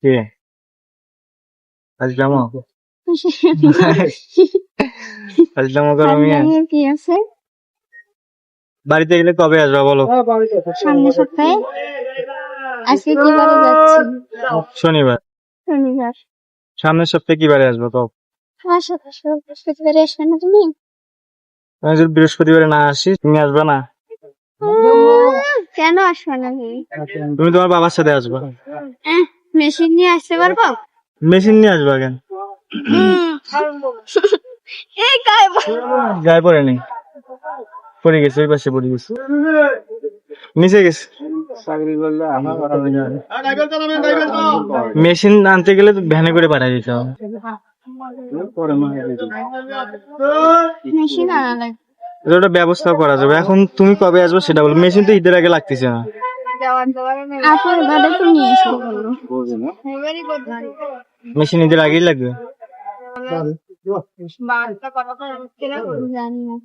কে ফাজলামো ফাজলামো করো মিয়া। ফাজলামির কি আছে? বাড়িতে গেলে কবে আসবা বলো? সামনের সপ্তাহে। আজকে কি বারে যাচ্ছি? শনিবার। শনিবার। সামনের সপ্তাহে কি বারে আসবো কও? আমার সাথে বৃহস্পতিবারে আসবে না তুমি? আমি যদি বৃহস্পতিবারে না আসি তুমি আসবা না? কেন আসবে না তুমি? তুমি তোমার বাবার সাথে আসবা। মেশিন নিয়ে আসতে পারবো? মেশিন নিয়ে আসবা কেন? এই গায়ে গায়ে পড়ে নেই, পড়ে গেছে, ওই পাশে পড়ে গেছে, নিচে গেছে। মেশিন আনতে গেলে তো ভ্যানে করে পাঠাই দিতে হবে। মেশিন আনা লাগবে। ওটা ব্যবস্থা করা যাবে। এখন তুমি কবে আসবে সেটা বলো। মেশিন তো ঈদের আগে লাগতেছে না। আপনার ঘরে তো নিয়ে এসে বললো। মেশিন ঈদের আগেই লাগবে। জানি না।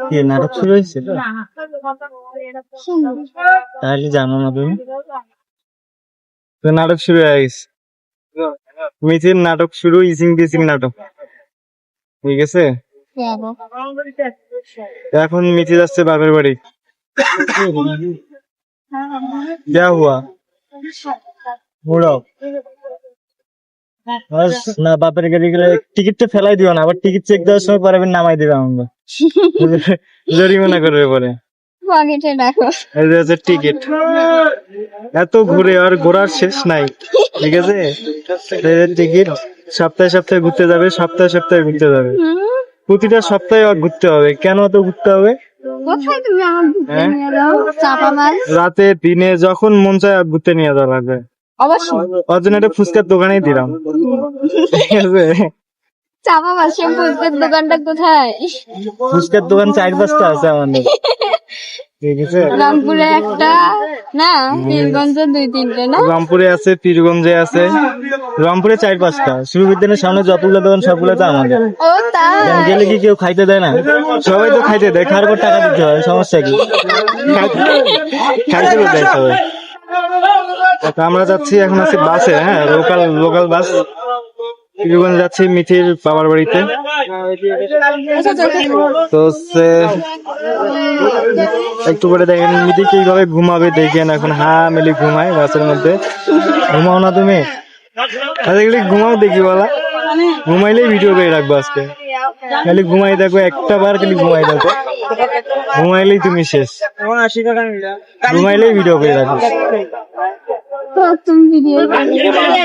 কি নাটক শুরু হয়েছে? তাহলে জানো না তুমি? তো নাটক শুরু হয়ে গেছে। মিথির নাটক শুরু, ইসিং বিসিং নাটক, ঠিক আছে? এখন মিথি যাচ্ছে বাপের বাড়ি। क्या हुआ? মুড়ক না, বাপের গাড়ি গেলে টিকিটটা ফেলাই দিও না, আবার টিকিট চেক দেওয়ার সময় পরে নামাই দিবে আমরা, জরিমানা করবে পরে। পকেটে রাখো। এই যে হচ্ছে টিকিট। এত ঘুরে আর ঘোরার শেষ নাই, ঠিক আছে? টিকিট সপ্তাহে সপ্তাহে ঘুরতে যাবে, সপ্তাহে সপ্তাহে ঘুরতে যাবে, প্রতিটা সপ্তাহে ঘুরতে হবে। কেন এত ঘুরতে হবে? কোথায় তুমি আমার ঘুরতে নিয়ে যাও? চাপা মাছ। রাতে দিনে যখন মন চায় ঘুরতে নিয়ে যাওয়া লাগবে। অবশ্যই। ওর জন্য একটা ফুচকার দোকানেই দিলাম, ঠিক আছে? চাপা মাছের ফুচকার দোকানটা কোথায়? ফুচকার দোকান 4-5টা আছে আমাদের, ঠিক আছে? রংপুরে একটা, না পীরগঞ্জে 2-3টে, না? রংপুরে আছে, পীরগঞ্জে আছে। রংপুরে 4-5টা। শুরু বিদ্যানের সামনে যতগুলো দোকান সবগুলো তো আমাদের। ও তাই? গেলে কি কেউ খাইতে দেয় না? সবাই তো খাইতে দেয়, খাওয়ার পর টাকা দিতে হয়, সমস্যা কি? খাইতে দেয় সবাই। তো আমরা যাচ্ছি, এখন আছি বাসে, হ্যাঁ, লোকাল বাস। পীরগঞ্জ যাচ্ছি মিথির বাবার বাড়িতে। তো হচ্ছে একটু করে দেখেন মিথি কিভাবে ঘুমাবে, দেখেন এখন হা মেলি ঘুমায় বাসের মধ্যে। ঘুমাও না তুমি? ঘুমাও দেখি বলা, ঘুমাইলেই ভিডিও করে রাখবো আজকে। খালি ঘুমাই দেখো, একটা বার খালি ঘুমাই দেখো, ঘুমাইলেই তুমি শেষ। ঘুমাইলেই ভিডিও করে রাখবো। তুমি ভিডিও